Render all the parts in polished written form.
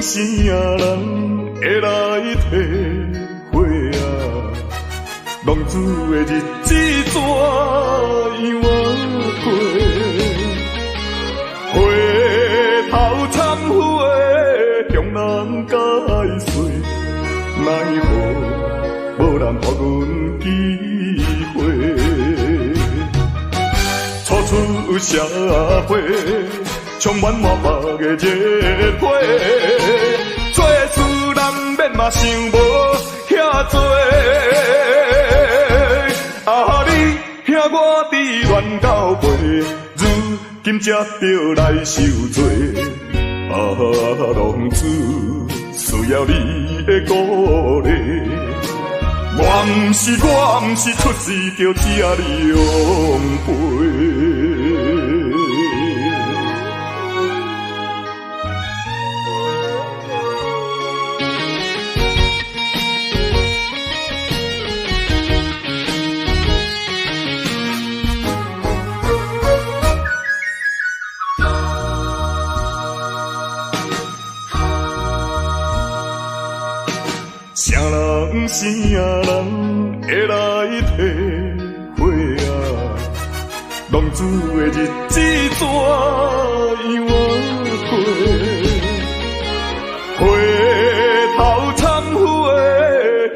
啥人会来体会啊？浪子的日子怎样过？回头忏悔，向人解释，奈何无人给阮机会。初出社会，充满满腹的热血，做事难免嘛想无遐多。啊，你听我伫乱到背，如今才着来受罪。啊，浪子需要你的鼓励。我毋是出世就吃你养肥。啥人啥人会来体会啊？浪子的日子怎样过？回头忏悔，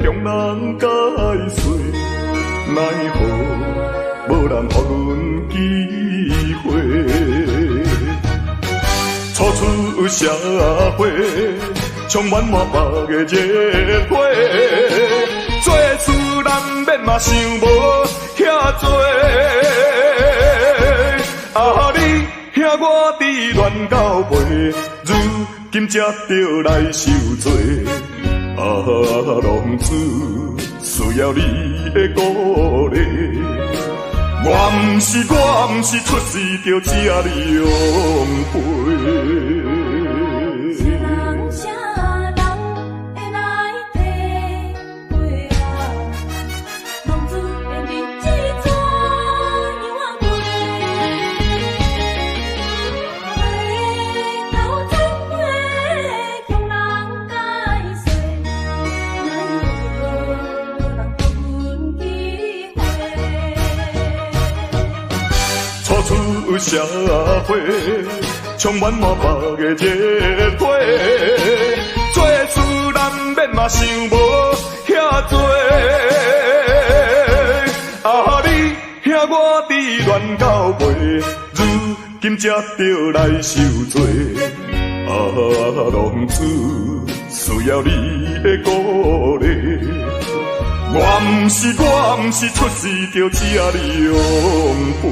向人解释，奈何无人给阮机会。初出社会，充满满腹的热血，做事难免嘛想无遐多。啊，你听我伫乱到背，如今才着来受罪。啊，浪子需要你的鼓励。我毋是出世就吃你养肥。出社会，充满满腹的热血，做事难免嘛想无遐多。啊，你听我伫乱到背，如今才着来受罪。啊，浪子需要你的鼓励。我毋是出世就吃你养肥。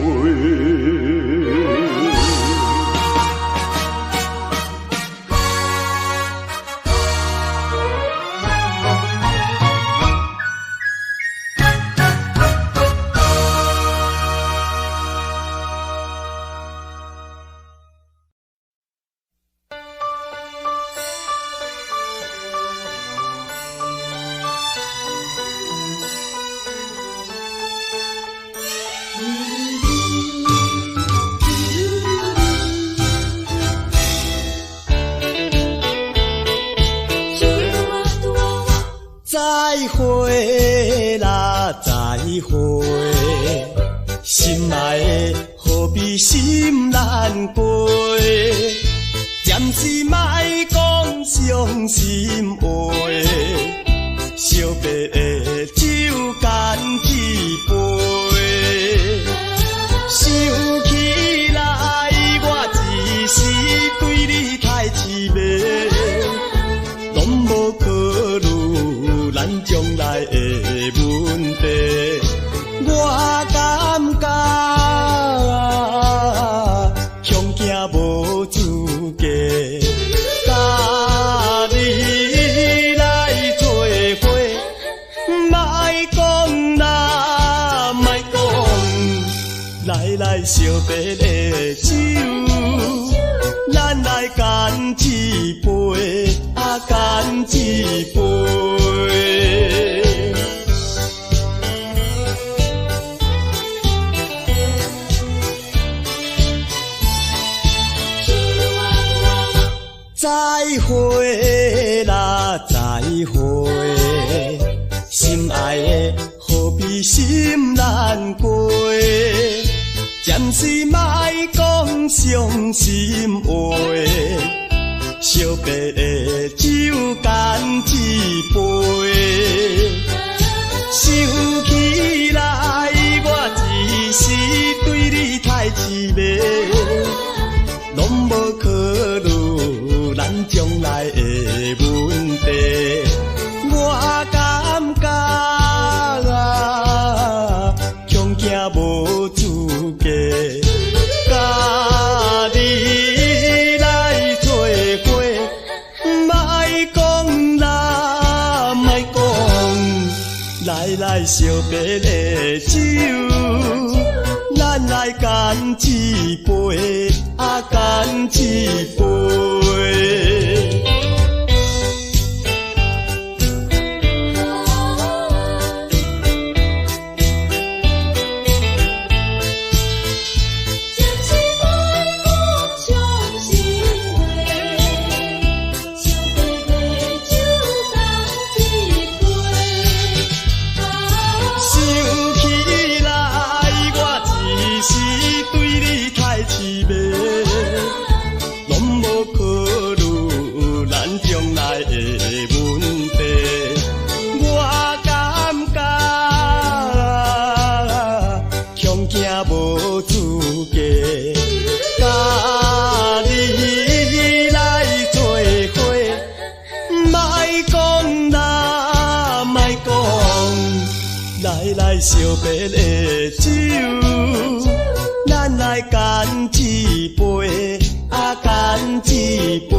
再会啦，再会，心爱的何必心难过？暂时莫讲伤心话，惜别的酒干一杯。想起来，我一时对你太痴迷，拢无考虑咱将来的问题。我感觉恐惊无资格，甲你来做伙，莫讲啦，莫讲，来惜别的酒，咱来干一杯，干一杯。再会啦，再会，心爱的何必心难过？暂时莫讲伤心话，惜别的酒干一杯。想起来，我一时对你太痴迷，拢无考虑咱将来的问题。我感觉啊，恐惊无资格，甲你来做伙，莫讲啦，莫讲，来惜别的酒，咱来干一杯，啊干一杯。惜别的酒，咱来干一杯，啊干一杯。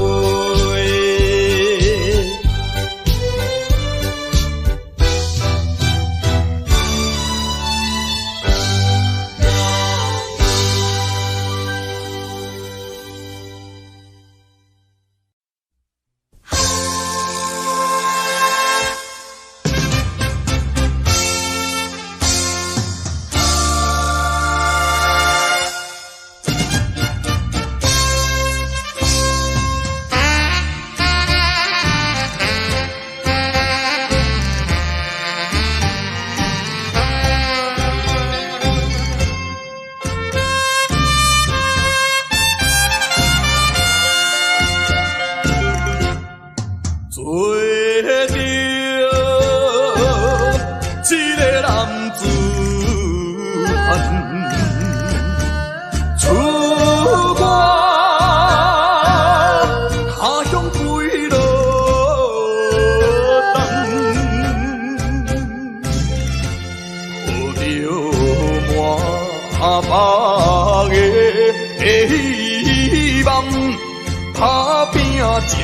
前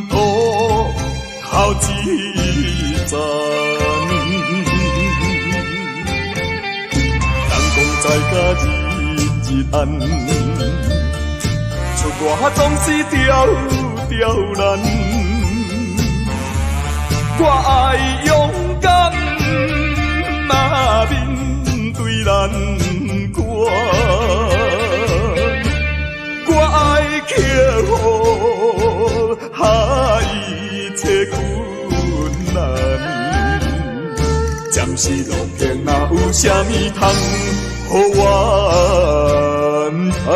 途头一站，人讲在甲日暗，出外总是刁难。我爱勇敢，若面对难关。我爱克服一切困难，暂时路平哪有啥物通予我叹？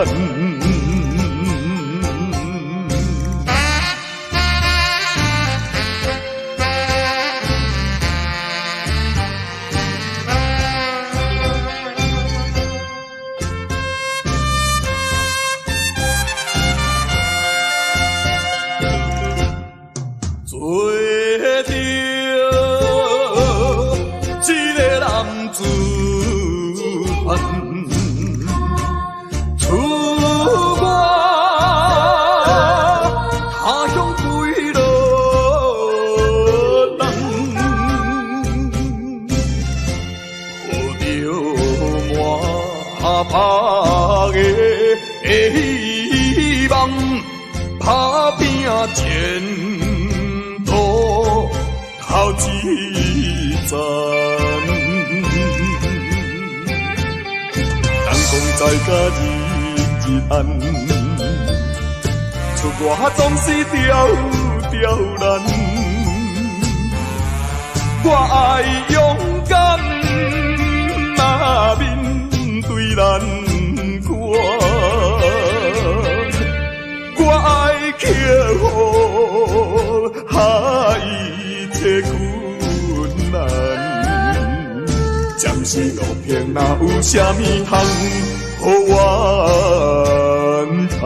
希望打拼前途头一站，人讲在甲日暗，出我总是刁难。我爱勇敢，面对难关。我爱克服一切困难。暂时路平，哪有啥物通予我叹？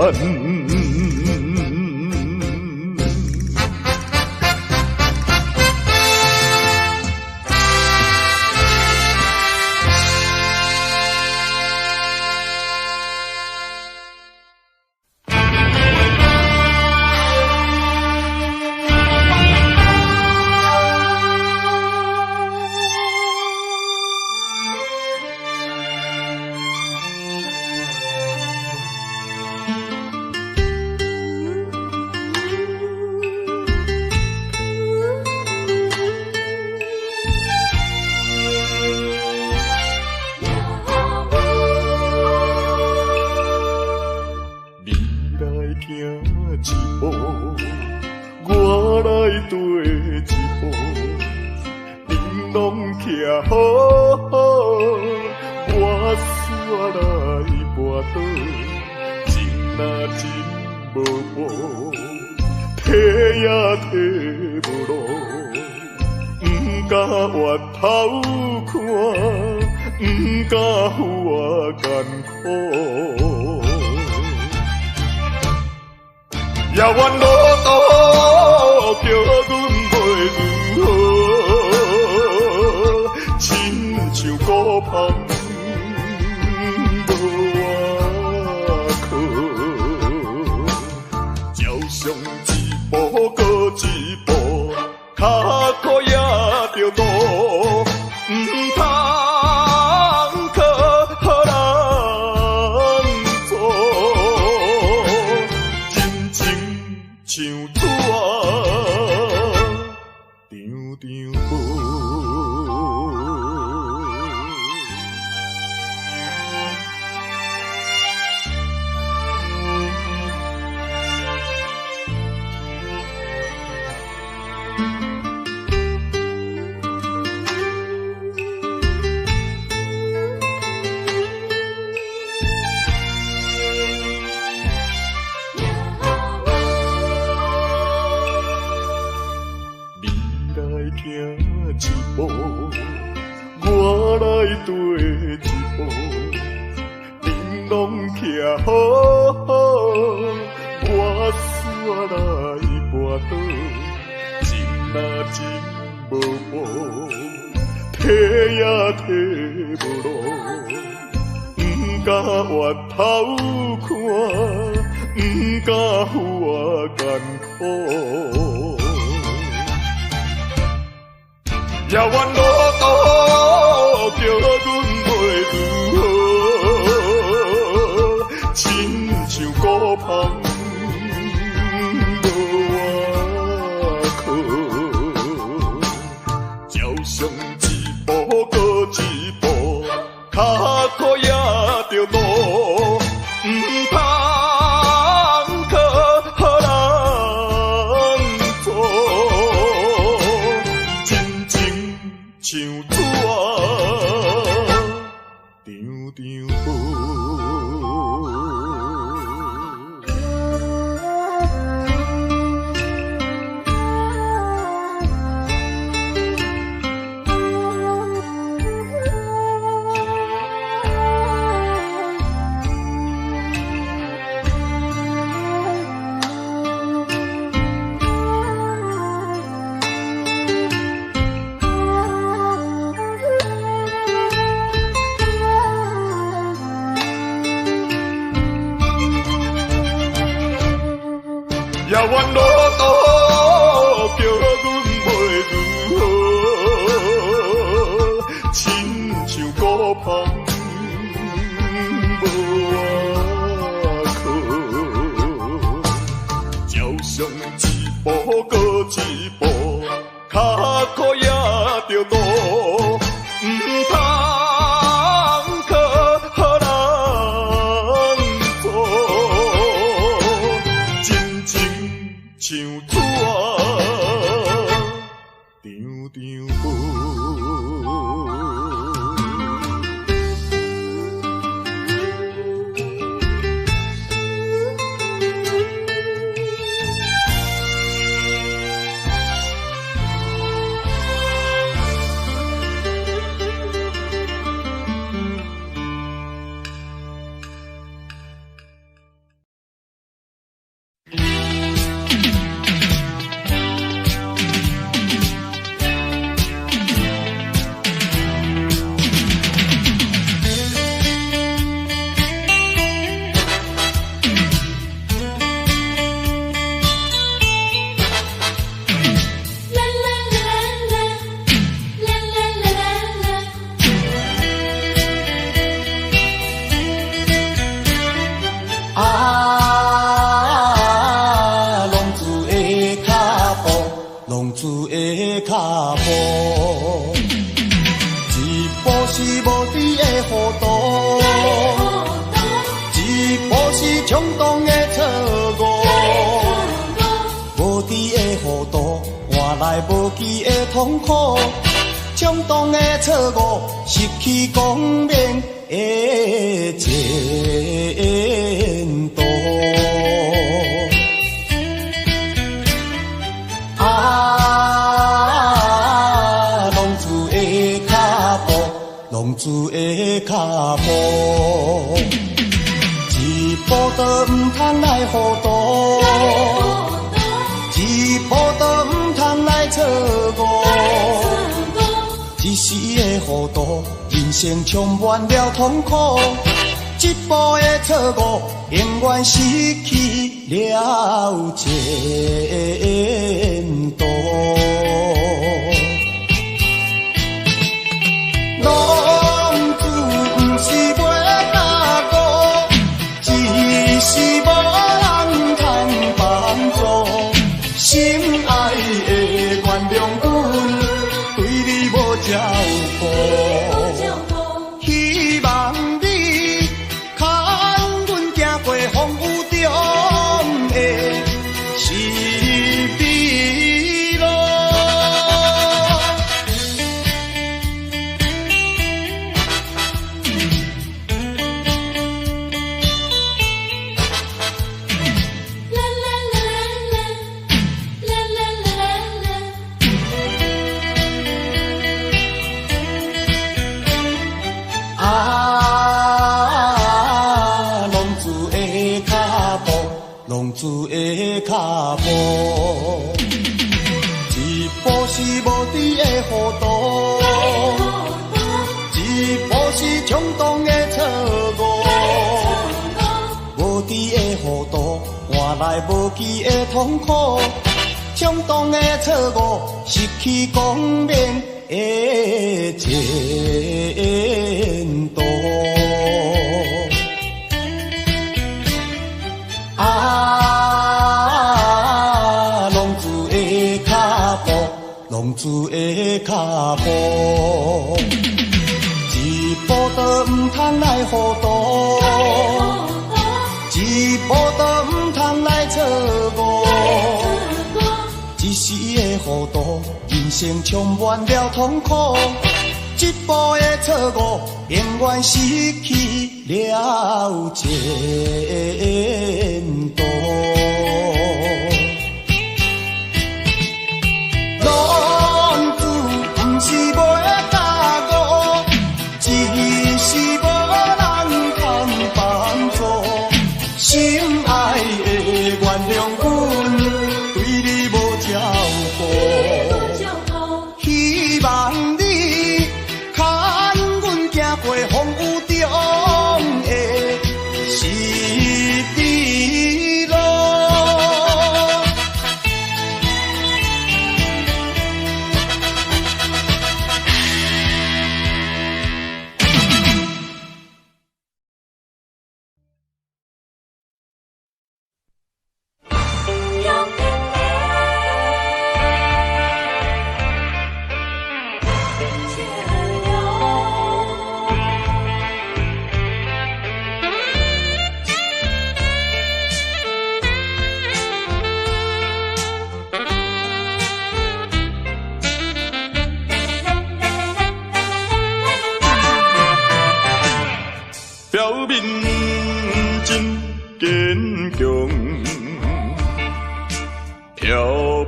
也愿路途叫阮袂如何，亲像孤芳无外靠，照常一步过一步，脚苦也着渡，毋通。也愿路途叫阮袂如何，亲像孤芳无外靠，照常一步过一步，脚苦也着渡，毋通。也愿路途叫阮袂如何，亲像孤芳无外靠，照常一步过一步，脚苦也着渡，毋通。亲纸，张张无。无期的痛苦，冲动的错误，失去光明的前途。浪子的脚步，浪子的脚步，一步都唔通来糊涂，一步都唔通来错误，一时的糊涂，人生充满了痛苦。一步的错误，永远失去了前途。浪子不是袂打鼓，只是无人通帮助。心爱的原谅阮，对你无照顾，希望你看阮行过风雨中的是非路。浪子的脚步，一步是无知的糊涂，一步是冲动的错误，无知的糊涂换来无期的痛苦，冲动的错误失去光明的前途。浪子的脚步，一步都唔通来糊涂，一步都唔通来错误，一时的糊涂，人生充满了痛苦。一步的错误，永远失去了前途。是袂打鼓，只是无人通帮助。心爱的原谅阮，对你无照顾，希望你看阮行过风雨中的是非路。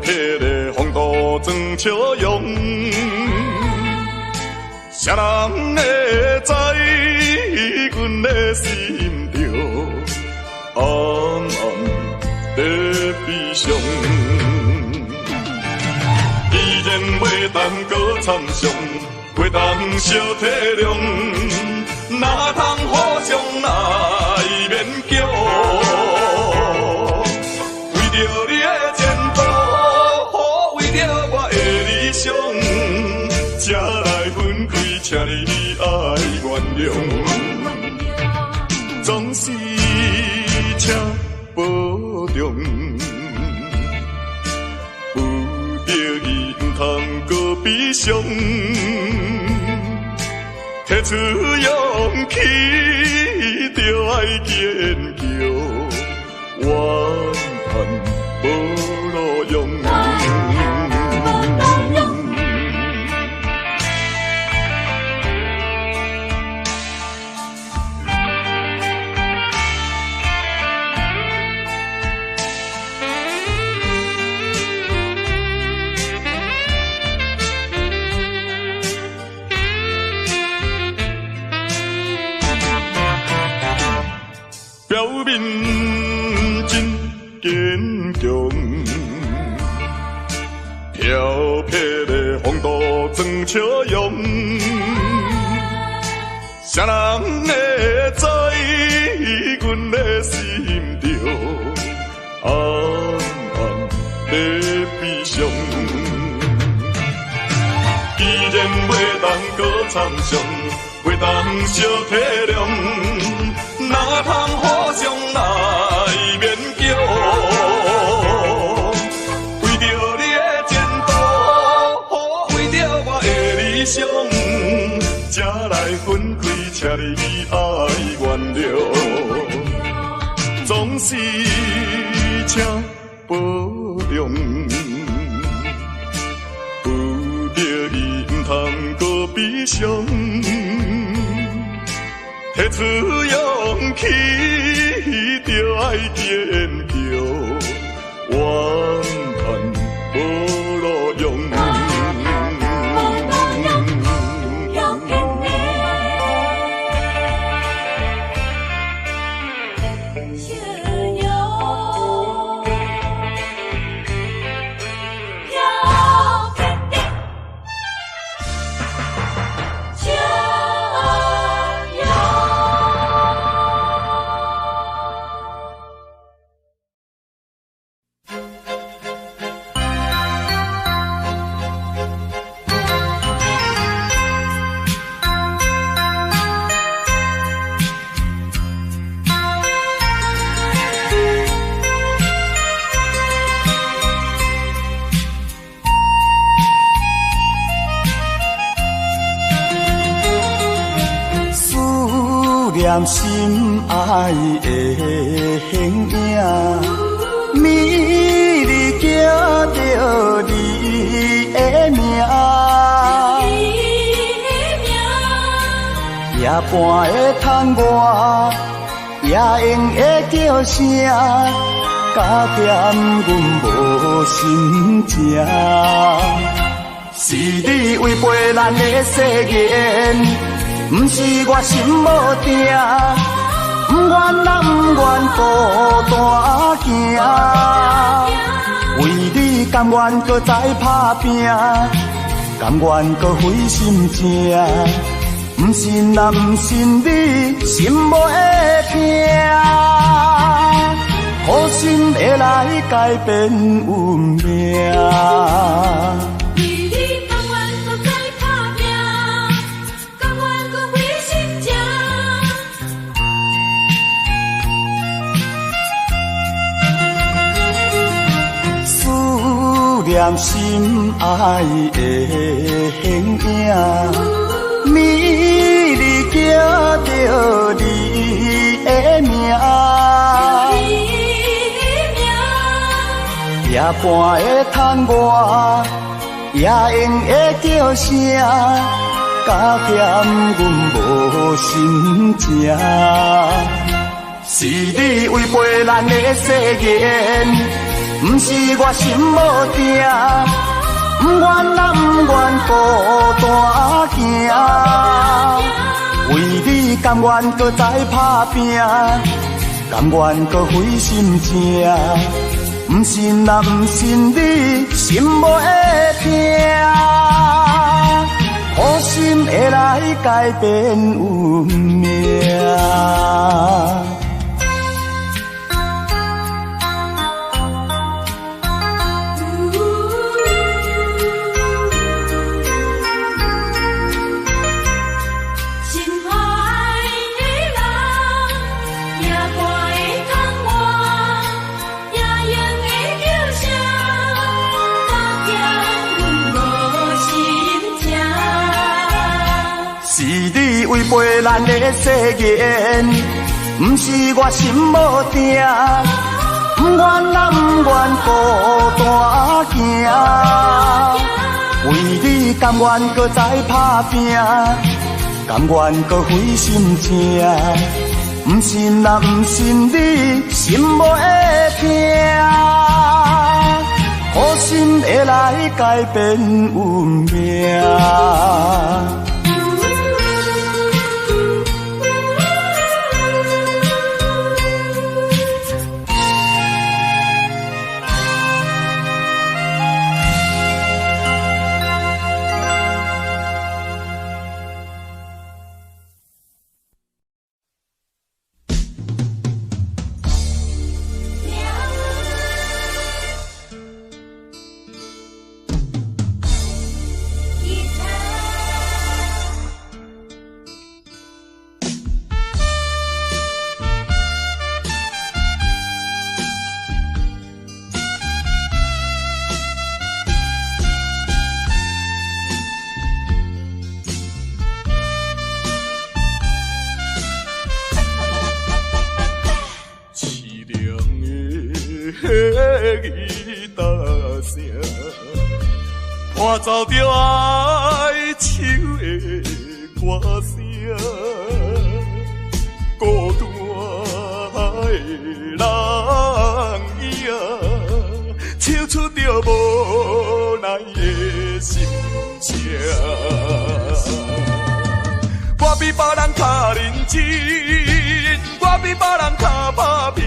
撇的风度装笑容，谁人会知阮的心着暗暗在悲伤？既然袂当搁参详，袂当小体谅，哪通互相来勉强？为着你的前途，为着我的理想，才来分开，请你爱原谅，总是请保重。搁悲伤，提出勇气，就爱坚强，怨叹无路用。表面真坚强，飘撇的风度装笑容，谁人会知阮的心着暗暗在悲伤？既然袂当搁参详，袂当小体谅，哪通互相来勉强？为着你的前途，为着我的理想，才来分开，请你爱原谅，总是请保重。有着伊毋通搁悲伤，提出勇气，就爱坚强，怨叹无路用。念心爱的形影，美丽叫着你的名，夜半的窗外，夜莺的叫声，加减阮无心情。是你违背咱的誓言。不是我心无定，不愿咱不愿孤单行。为你甘愿搁再打拼，甘愿搁费心情。不信啊，不信你心无会痛，好心会来改变运命。念心爱的形影，美丽叫着你的名，夜半的窗外，夜莺的叫声，加减阮无心情。是你违背咱的誓言。不是我心无定，不愿啊不愿孤单行。为你甘愿搁再打拼，甘愿搁费心情。不信啊不信你心无会痛，苦心会来改变运命。违背咱的誓言，不是我心无定，不愿啊不愿孤单行。为你甘愿搁再打拼，甘愿搁费心情。不信啊不信你心无会痛，苦心会来改变运命。伴奏着哀愁的歌声，孤单的人影，唱出着无奈的心情。我比别人较认真，我比别人较打拼，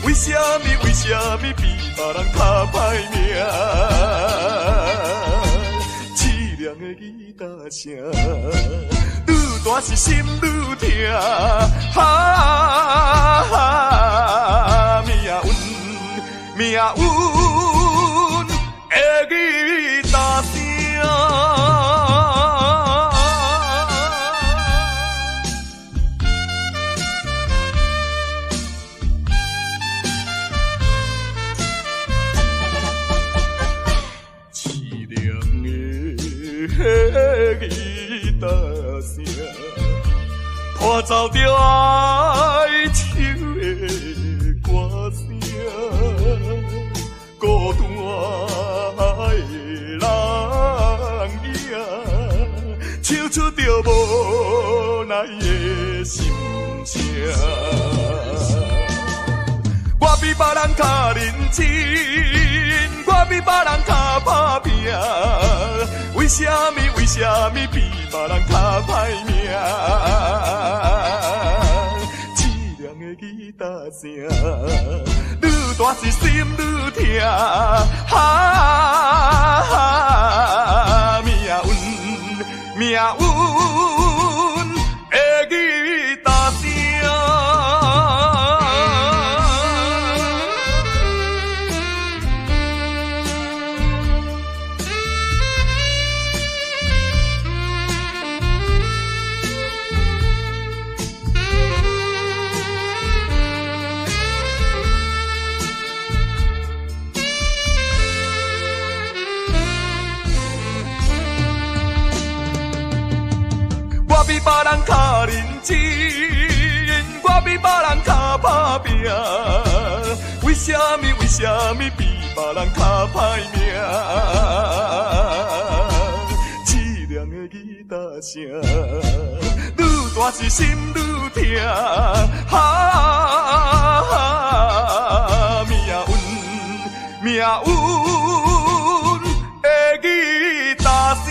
为什么比别人较歹命？凄凉的吉他声，愈大是心愈痛。哈，命运的吉他声。吉他声，伴奏着哀愁的歌声，孤单的人影，唱出着无奈的心情。我比别人较认真，我比别人较打拼，为什么比别人较歹命？凄凉的吉他声，愈大是心愈痛。哈，命运的吉他声。我比别人较认真，我比别人较打拼，为什么比别人较歹命？凄凉的吉他声，愈大是心愈痛。哈，命运命运的语大声。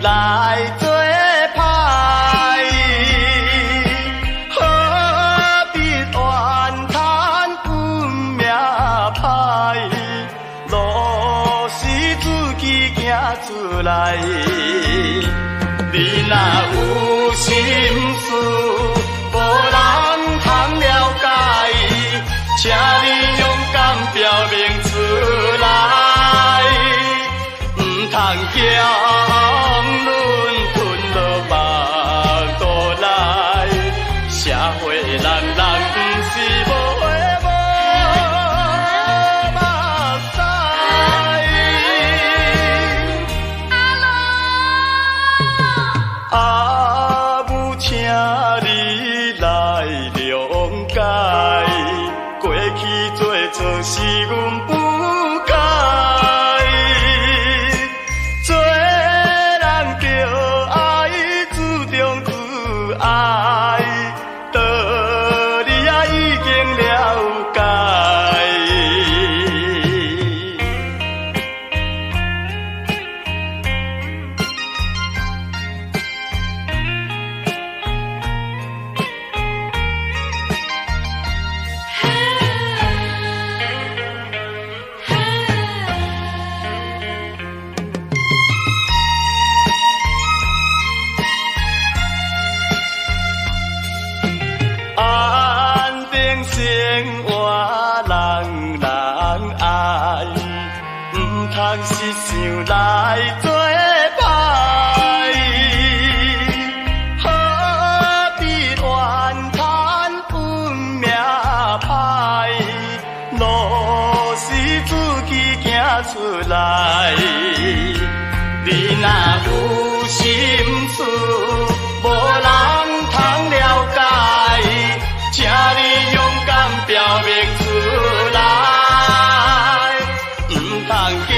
来做歹，何必怨叹本命歹？路是自己行出来。你若有心事，无人通了解，请你勇敢表明出来，唔通惊。是阮不该，做人着爱注重自爱，道理啊已经了解。是想来做歹，何必怨叹本命歹？路是自己行出来。你若有心事，无人通了解，请你勇敢表明出来，唔通惊。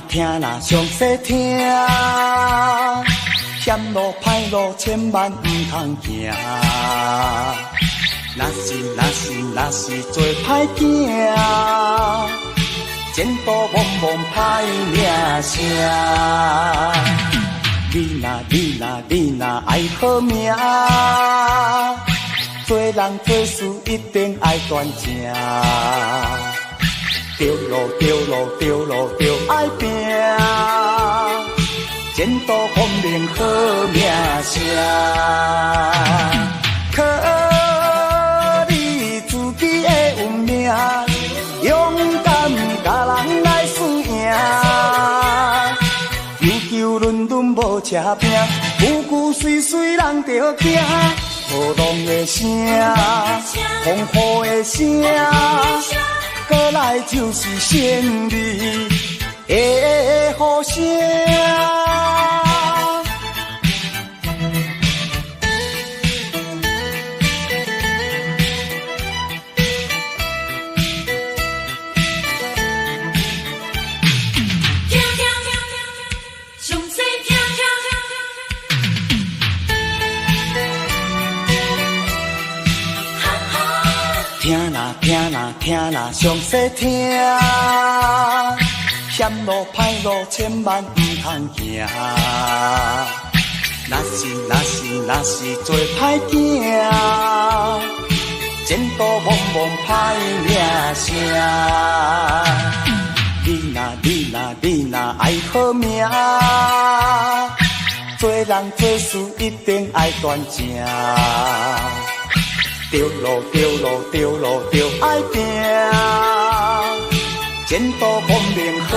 听啦，详细听，险路歹路千万唔通行。若是做歹囝，前途茫茫歹名声。你若爱好命，做人做事一定爱端正。着路爱拼，前途光明好名声。靠你自己的运命，勇敢甲人来输赢。球轮轮无车拼，句句碎人着惊。无浪的声，风雨的声，过来就是胜利的呼声。听啦，详细听，险路歹路千万不通行。若是做歹囝，前途茫茫歹名声。你若爱好命，做人做事一定爱端正。着路爱拼，前途光明好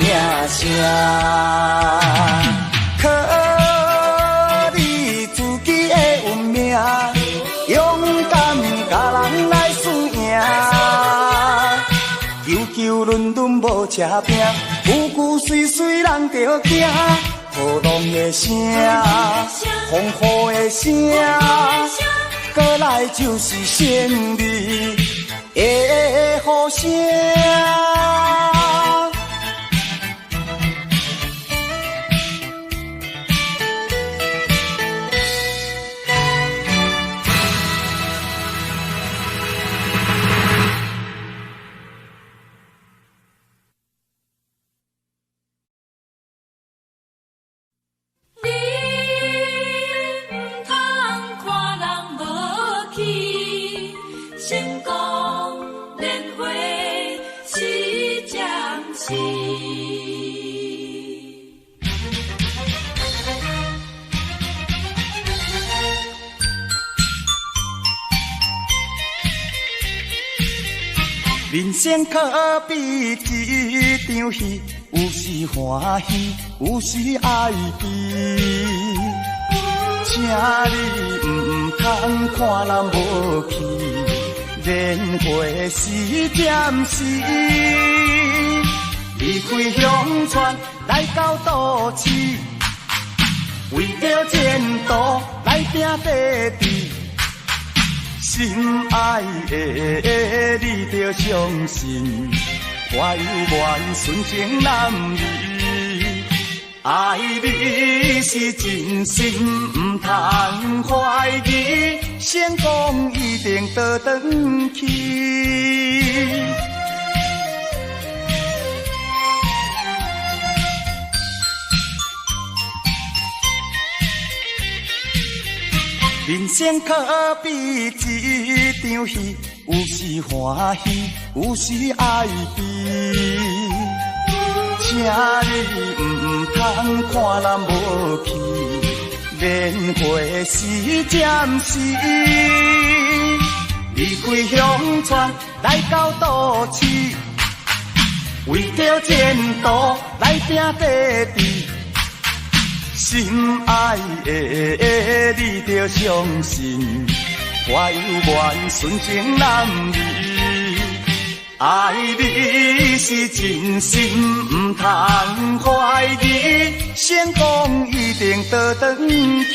名声。靠你自己的运命，勇敢甲人来输赢。球轮轮无车拼，句碎人着惊。雨浪的声，风雨的声，过来就是胜利的呼声。人生可比一场戏，有时欢喜，有时哀悲。请你唔通看人无气，年月是暂时。离开乡村来到都市，为着前途来拼地志。心爱的你着相信，我有缘纯情男儿，爱你是真心，唔通怀疑，成功一定倒转去。人生可比一场戏，有时欢喜，有时哀悲。请你唔通看人无气，年月是暂时。离开乡村来到都市，为着前途来拼地志。心爱的你着相信，我有缘纯情男儿，爱你是真心，唔通怀疑，成功一定倒转去。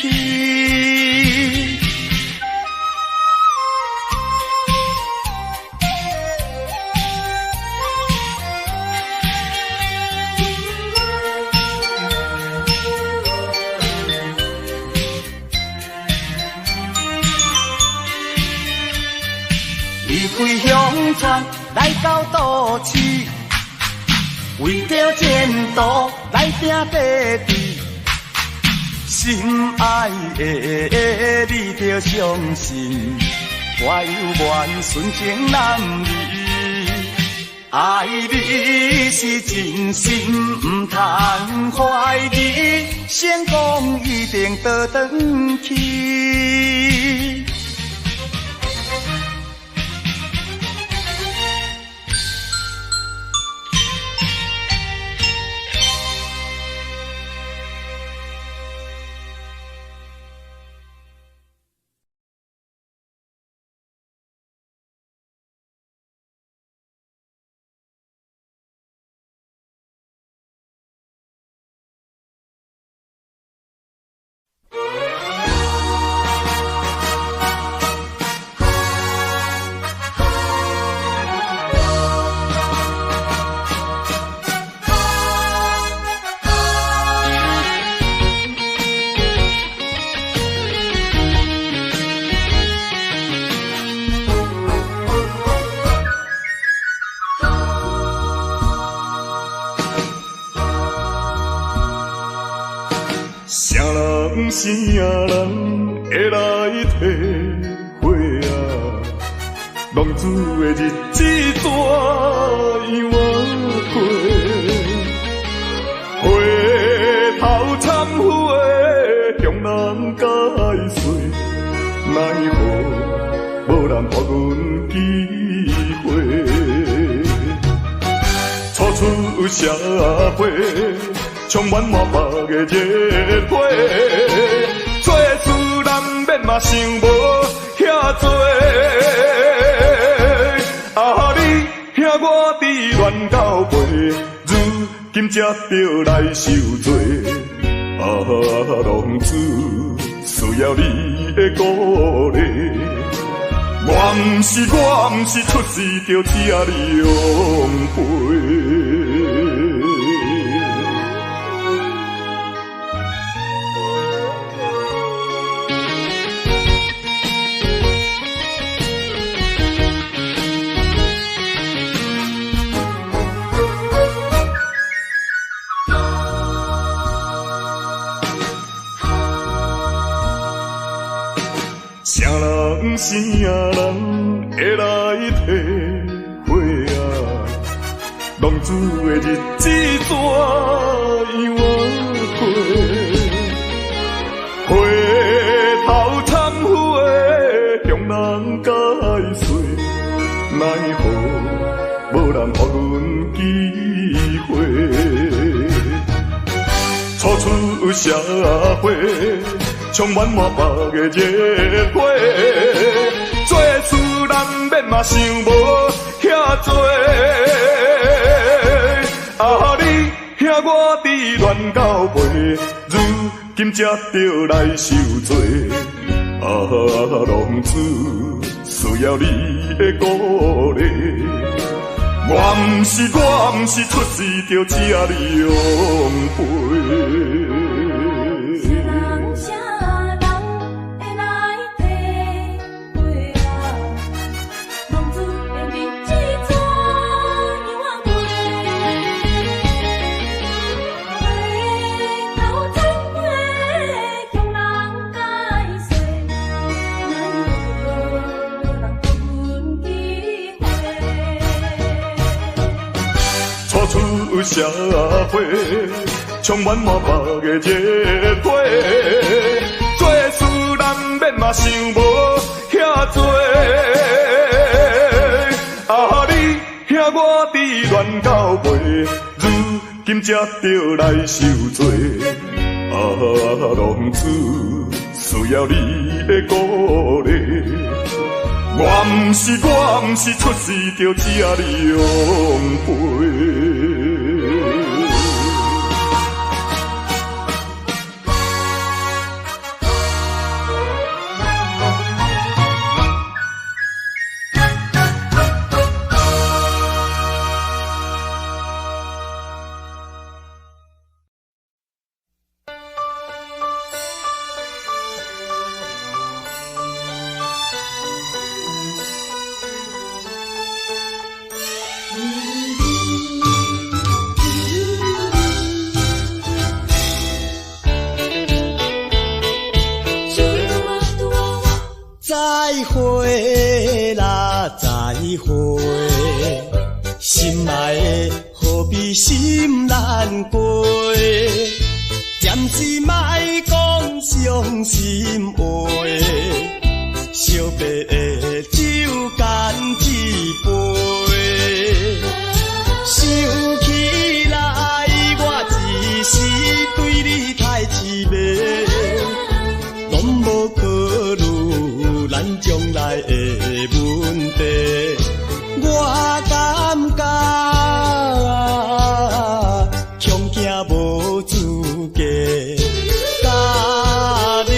离开乡村来到都市，为着前途来拼地志。心爱的，你着相信，我有缘纯情男儿，爱你是真心，唔通怀疑，成功一定倒转去。啥人会来体会啊？浪子的日子怎样过？回头忏悔，向人解释，奈何无人给阮机会？初出社会。充满满腹的热血，做事人免嘛想无遐多。啊，你听我伫乱到背，如今才着来受罪。啊，浪子需要你的鼓励。我毋是出世着请你养陪。啥人会来体会啊？浪子的日子怎样过？回头忏悔，向人解释，奈何无人给阮机会？初出社会。充满满腹的热血，做事人免嘛想无遐多。啊，你听我伫乱到背，如今才着来受罪。啊，浪子需要你的鼓励。我毋是出世着请你养陪。出社会，充满满腹的热血，做事人免嘛想无遐多。啊，你听我伫乱到背，如今才着来受罪。啊，浪子需要你的鼓励。我毋是出世着请你养陪。会啦，再会，心爱的何必心难过？暂时莫讲伤心话，惜别的酒干一杯。想起来，我一时对你太痴迷，拢无考虑咱将来的问题。我感觉恐惊无资格，甲你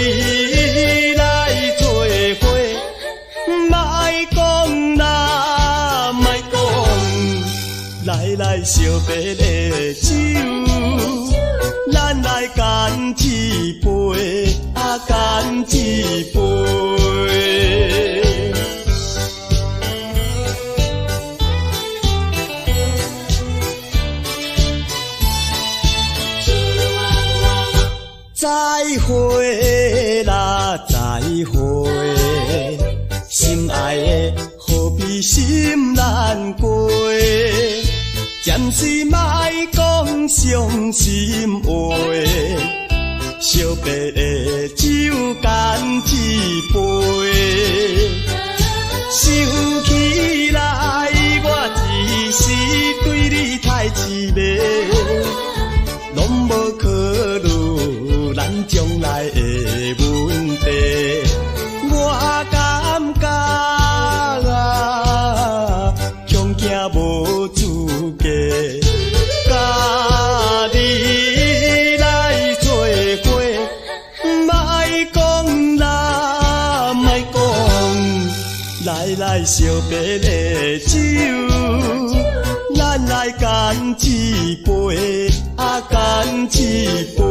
来做伙，莫讲啦，莫讲，来惜别的酒，咱来干一杯，干一杯。再会啦，再会，心爱的何必心难过？暂时莫讲伤心话，惜别的酒干一杯。想起来，我一时对你太痴迷，拢无考虑咱将来的问题。我感觉恐惊无资格，甲你来做伙，莫讲啦，莫讲，来惜别的酒，咱来干一杯，干一杯。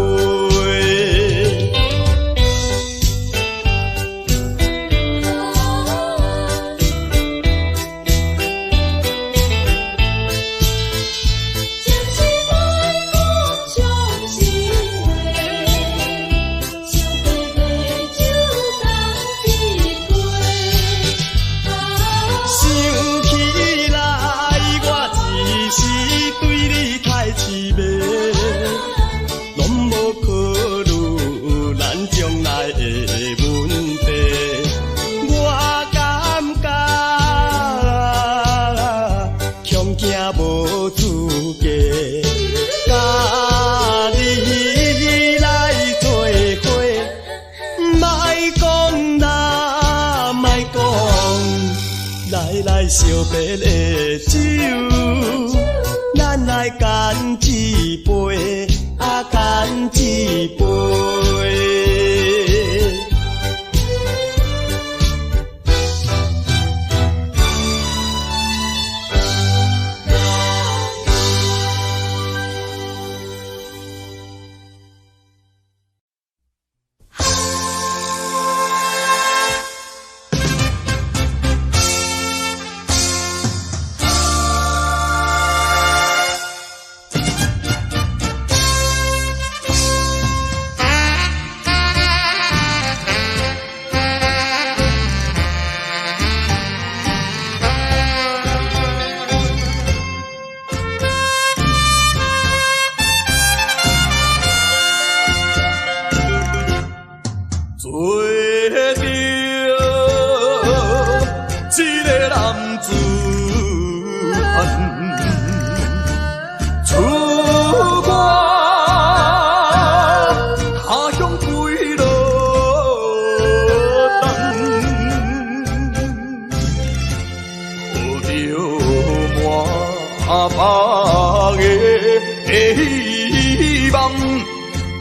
无资格，甲你来做伙，莫讲啦，莫讲，来惜别的酒，咱来干一杯，干一杯。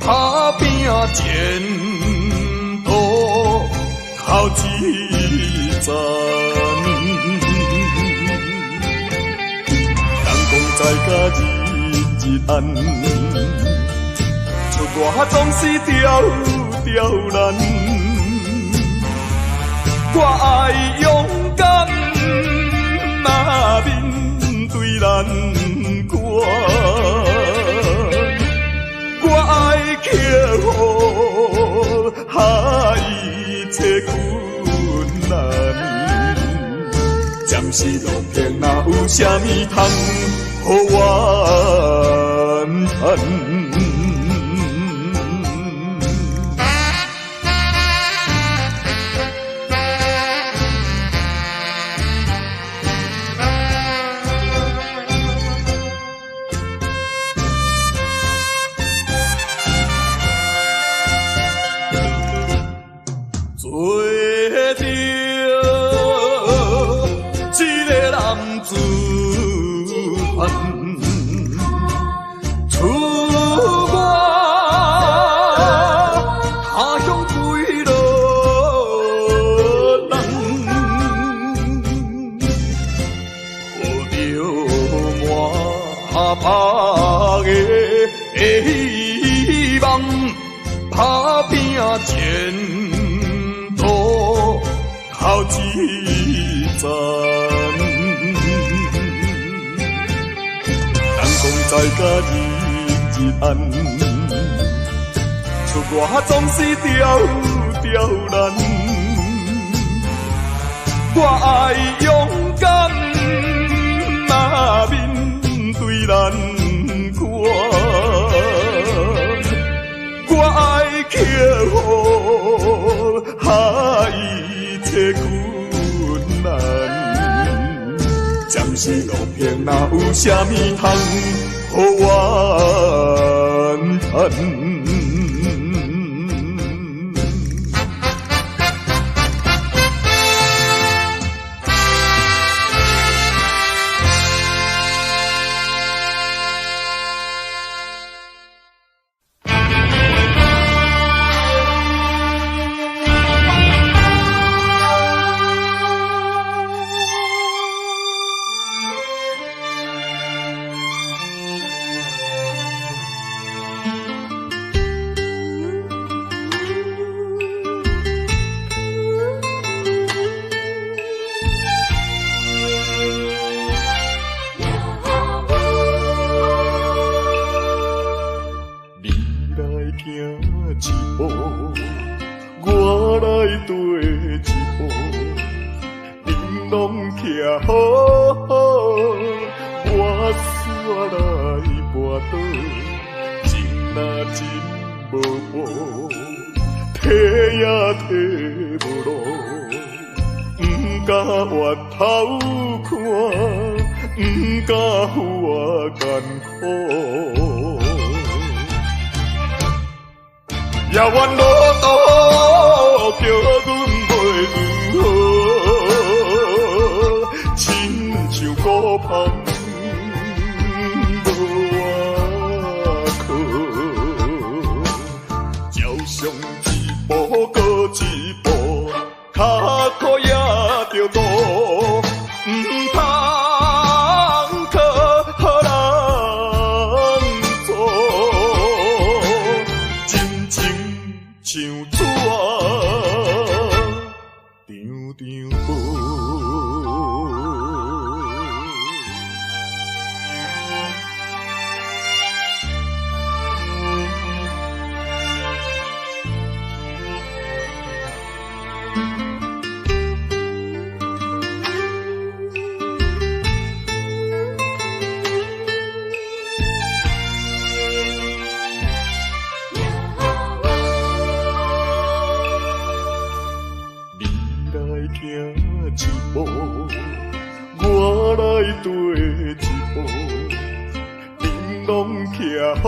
打拼前途头一站，人讲在甲日日暗，出外总是刁难。我爱勇敢，面对难关。我爱克服一切困难。暂时路平，哪有啥物通予怨叹？做着一个男子汉，出外他乡归路人，抱着满腹的希望，打拼前途靠一站。人讲在家日日安，出外总是刁难。我爱勇敢，若面对难关，我爱克服海切困难。暂时路平，哪有啥物通予怨叹？我来跟一步，恁拢徛好好，我煞来跋倒，情若真无报，体也体无路，不敢越头看，不敢有我艰苦。遥远路途叫阮袂如何，亲像孤芳无外靠，照常一步搁一步，脚苦也着路，唔通靠予人做。像纸张张薄，行一步，我来跟一步，恁拢徛好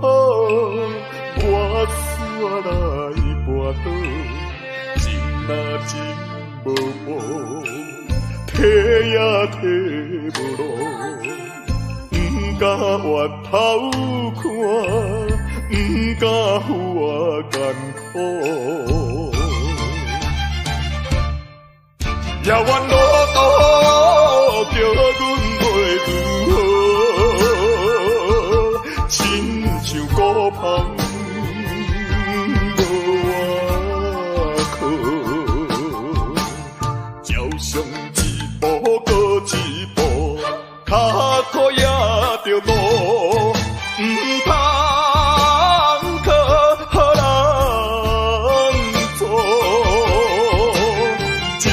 好，我煞来跋倒，情若真无报，体也体无路，不敢越头看，不敢有我艰苦。遥远路途叫阮袂如何，亲像孤芳无外靠，照常一步搁一步，脚苦也着路，唔通靠予人做。真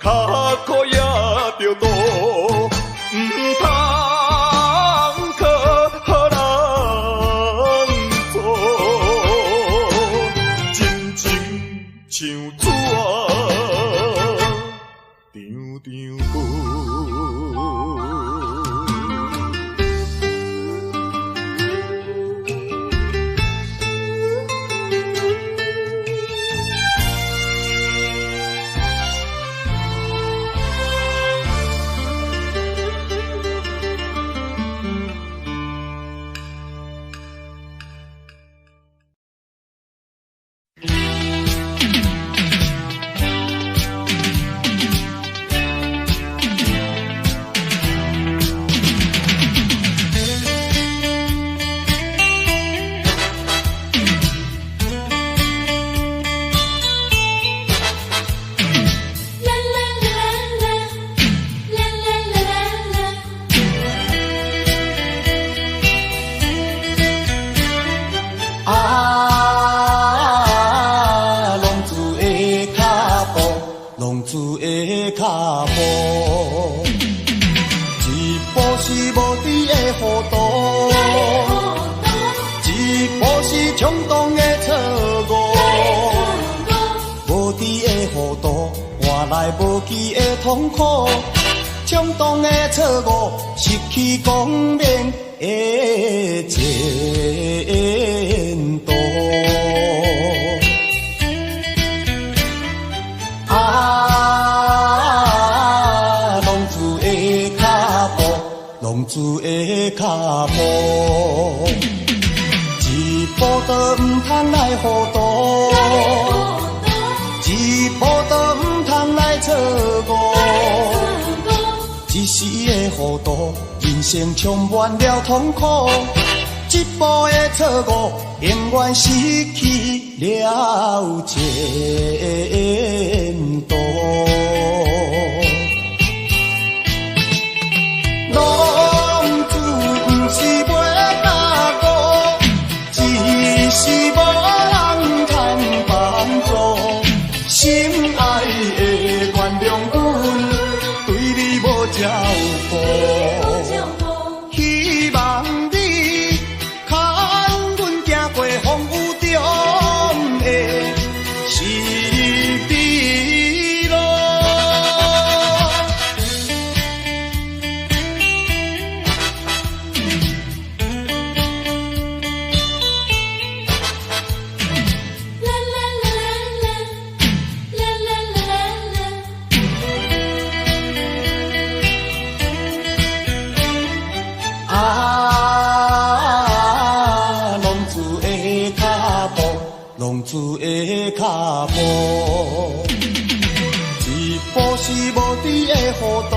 卡苦也着度，唔通靠好人做，真情像纸张张薄。浪子的脚步，一步是无知的糊涂，一步是冲动的错误，无知的糊涂换来无期的痛苦，冲动的错误失去光明的前途。浪子的脚步，一步都唔通来糊涂，一步都唔通来错误，一时的糊涂，人生充满了痛苦，一步的错误，永远失去了前途。心爱的原谅阮，对你无照顾，希望你牵阮行过风雨中的是非路。浪子的脚步，一步是无知的糊涂，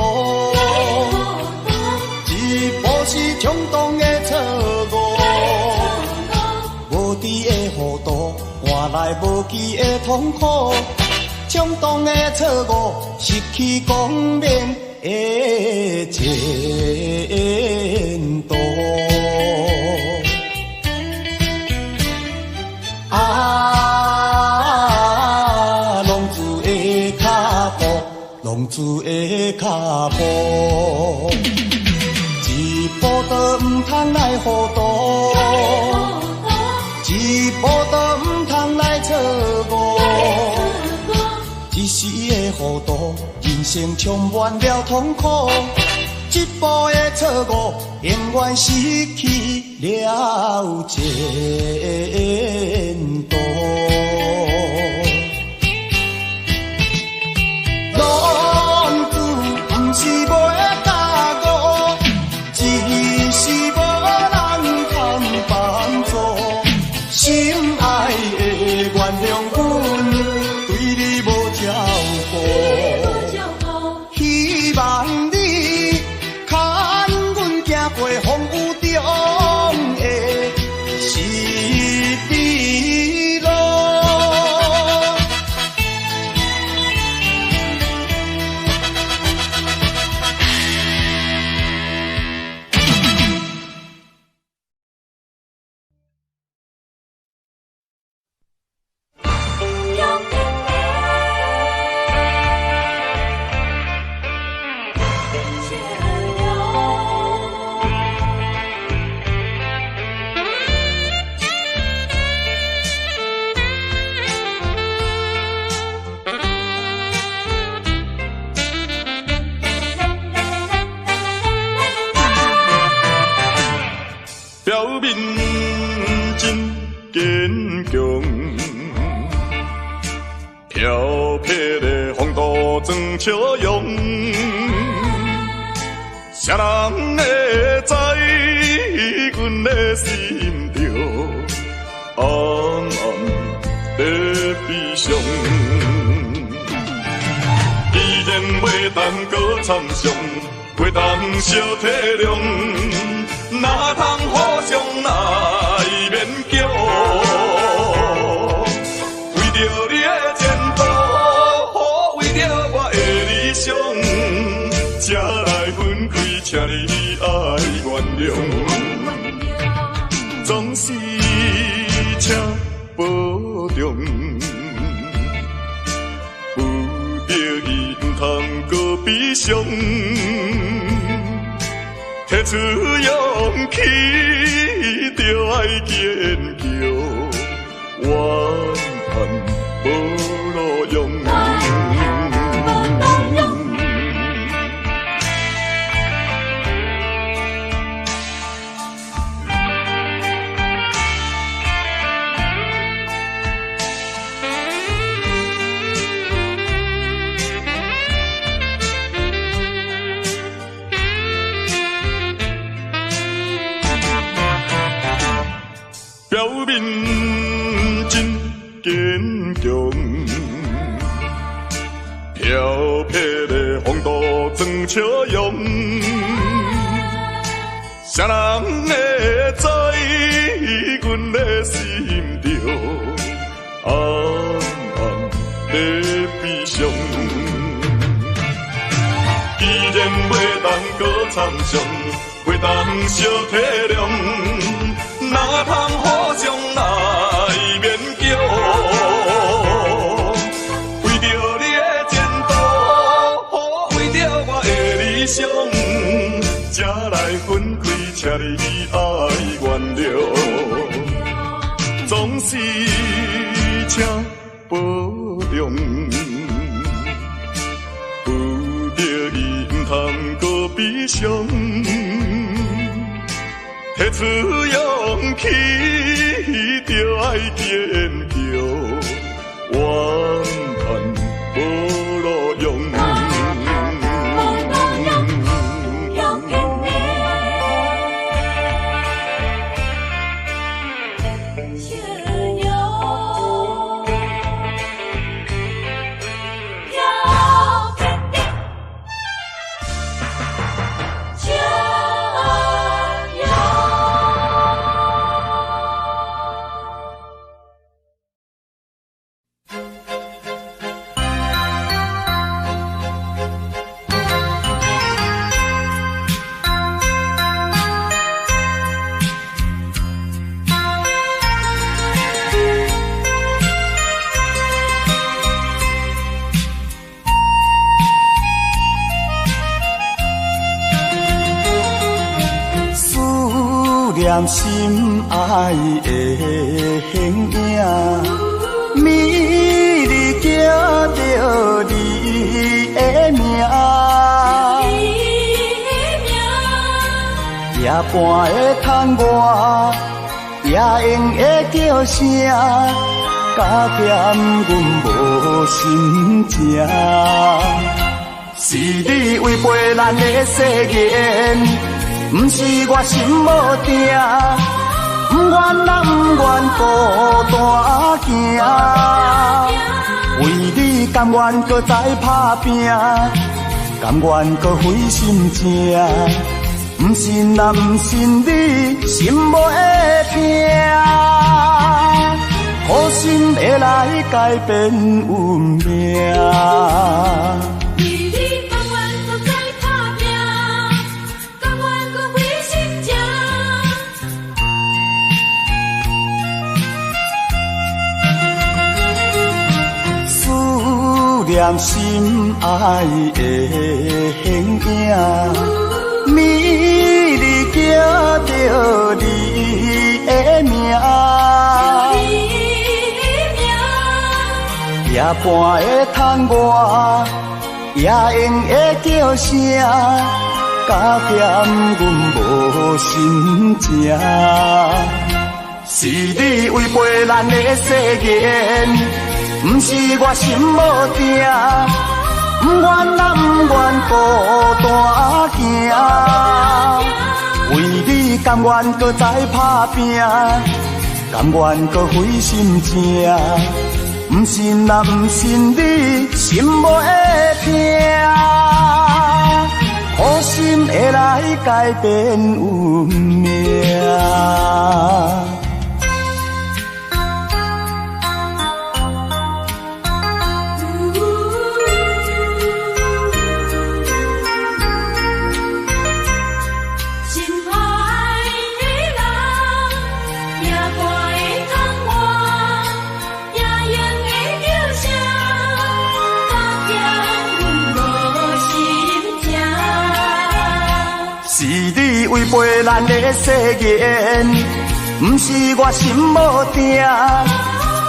一步是冲动的错误，无知的糊涂换来无期的痛苦，冲动的错误失去光明的前途。浪子的脚步，一步都唔通来糊涂，一步都唔通来错误，一时的糊涂，人生充满了痛苦，一步的错误，永远失去了前途。是袂加误，只是无人通帮助。心爱的原谅阮，对你无照顾，希望你牵阮行过风雨中的是非路。坚强。飘撇的风度装笑容，谁人会知阮的心着暗暗在悲伤？既然袂当搁参详，袂当相体谅，哪通互相来勉强？为着你的前途，为着我的理想，才来分开，请你爱原谅。总是请保重，有着伊毋通搁悲伤。提出勇气，就爱坚强，怨叹无路用。表面真坚强，飘撇的风度装笑容，谁人会知阮的心着暗暗在悲伤？既然袂当搁参详，袂当相体谅，哪通互相来勉强？为着你的前途，为着我的理想，才来分开，请你爱原谅。总是请保重，有着伊毋通搁悲伤。提出勇气，就爱坚强，怨叹无路用。念心爱的形影，美丽叫着你的名，夜半的窗外，也用的叫声，加减阮无心情。是你违背咱的誓言。不是我心无定，不愿咱不愿孤单行。为你甘愿搁再打拼，甘愿搁费心情。不信啊，不信你心无会痛，好心会来改变运命。念心爱的形影，美丽叫着你的名，夜半的窗外，也用的叫声，加减阮无心情。是你违背咱的誓言，不是我心无定，不愿咱不愿孤单行，为你甘愿搁再打拼，甘愿搁费心情，不信啊不信你心无会痛，好心会来改变运命。违背咱的誓言，不是我心无定，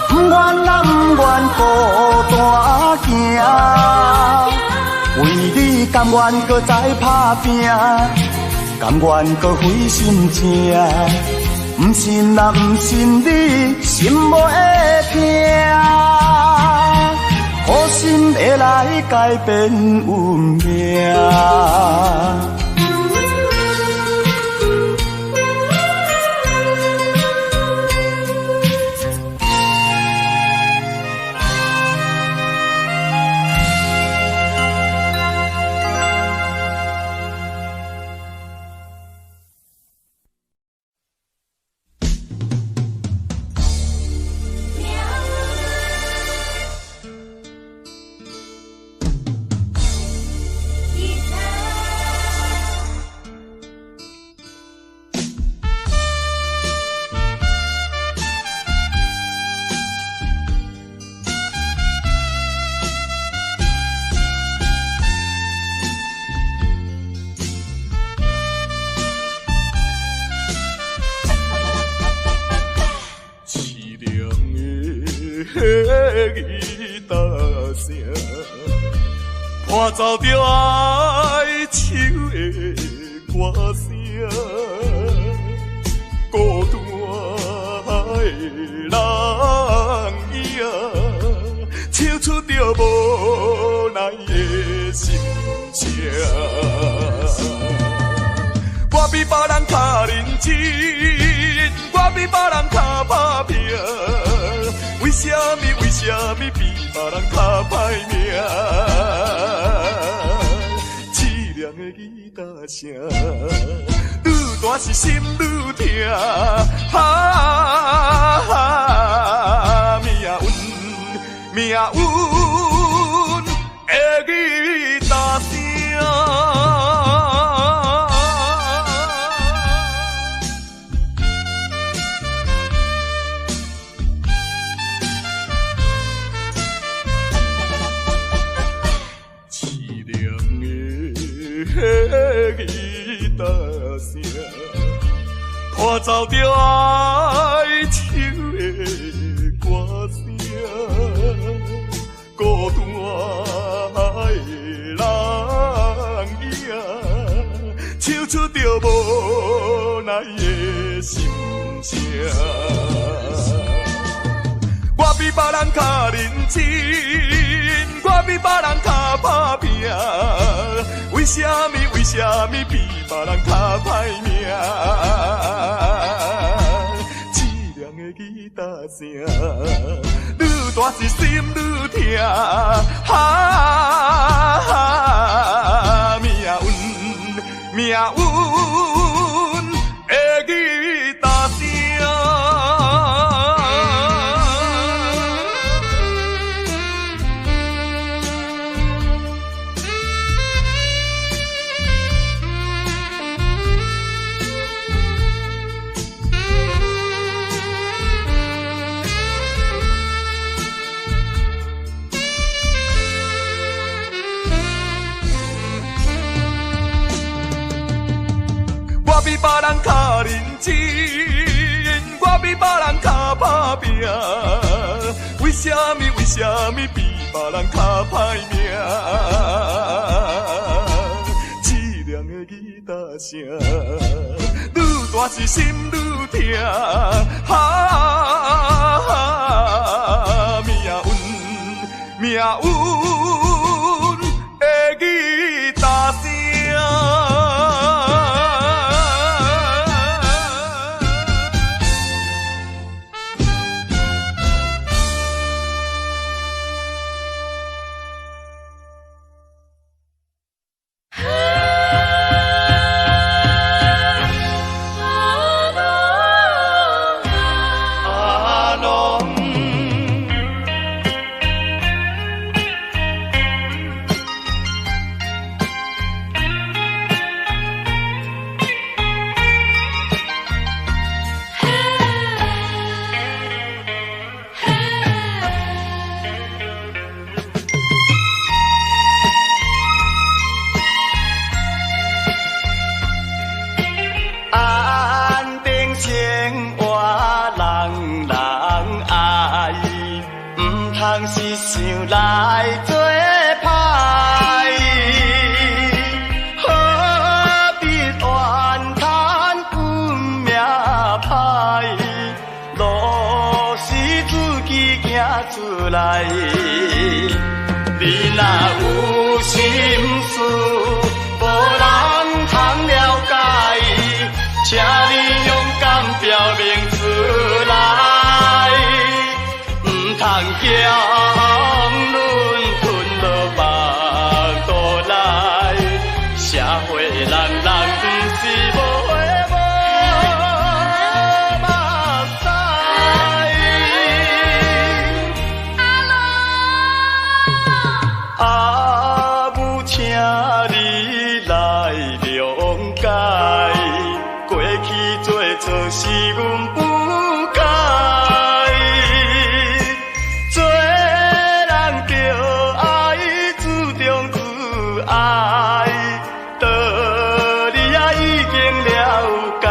不愿咱不愿孤单行，为你甘愿搁再打拼，甘愿搁费心情，不信啊不信你心无会痛，好心会来改变运命。伴奏着哀愁的歌声，孤单的人影，唱出着无奈的心情。我比别人较认真，我比别人较打拼，为什么比别人较歹命？凄凉的吉他声，愈大是心愈痛。命运的吉他声。吉他声，伴奏着哀愁的歌声，孤单的人影，唱出着无奈的心情。我比别人较认真，我比别人较打拼，为什么比别人较歹命？凄凉的吉他声，愈大是心愈痛。命运的吉他声。我比别人较认真，我比别人较打拼，为什么比别人较歹命？凄凉的吉他声，愈大是心愈痛。命运的吉他声。是想来做歹，何必怨叹运命歹？路是自己行出来，你若有心事，无人通了解，请你勇敢表明出来，唔通叫。是阮不该，做人着爱注重自爱，道理也已经了解。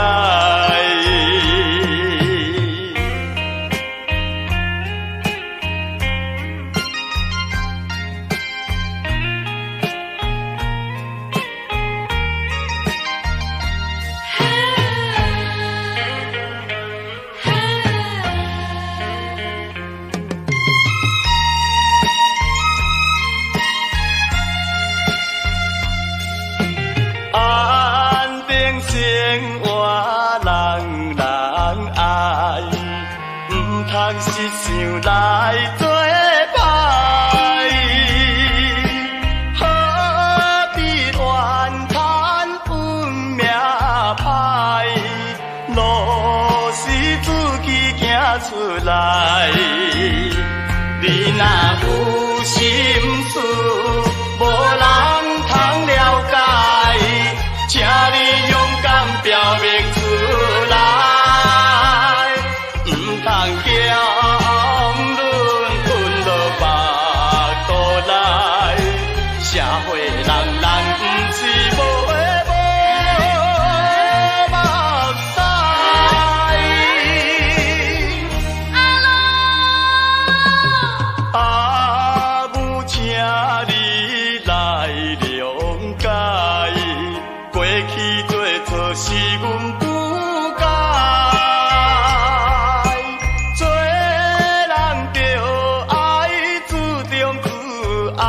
是想来做歹，何必怨叹运命歹？路是自己行出来，你若有心事，无人通了解，请你勇敢表明出来，唔通叫。社会人人不是无的无目屎，阿母请你来谅解，过去做错是阮不该，做人着爱注重自爱。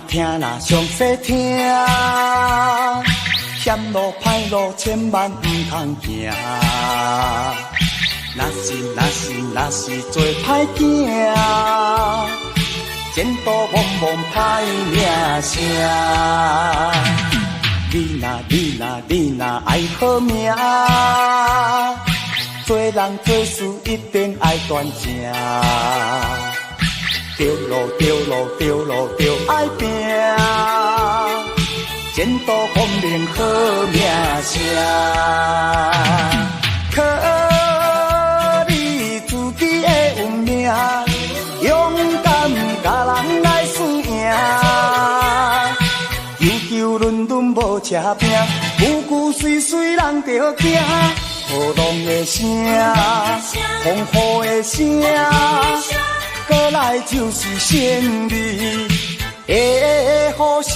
听啦，详细听，险路歹路千万唔通行。若是做歹囝。前途茫茫歹名声。你若爱好命，做人做事一定爱端正。着爱拼，前途光明好名声。靠你自己的运命，勇敢甲人来输赢。球轮轮无车拼，句句碎人着惊。雨浪的声，风雨的声，过来就是胜利的呼声。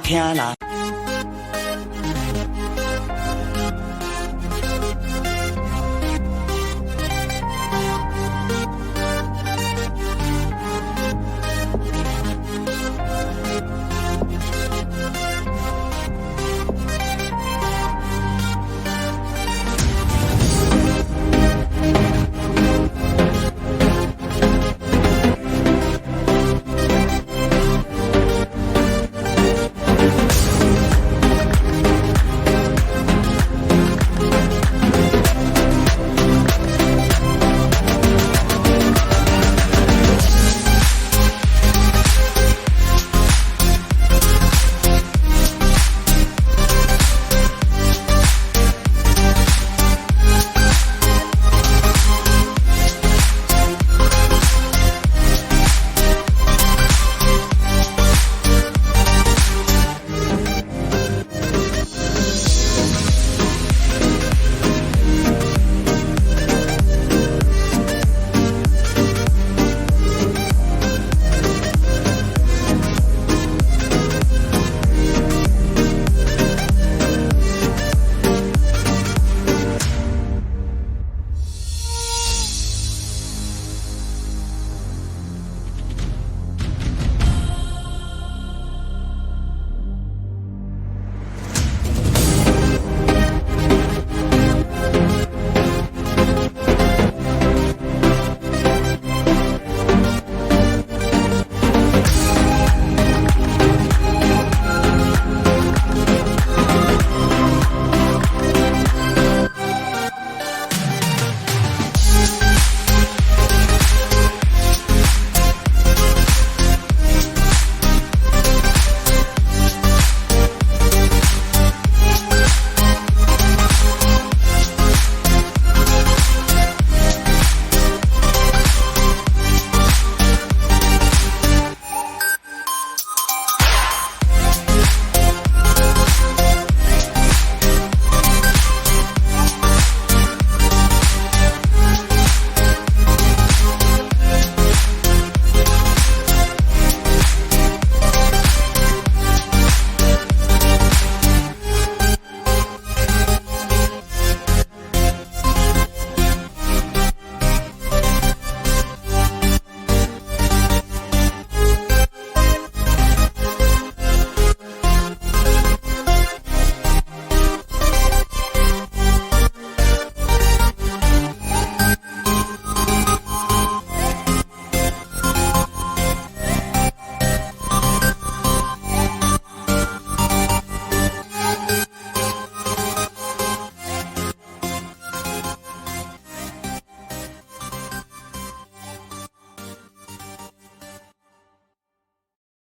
听啦。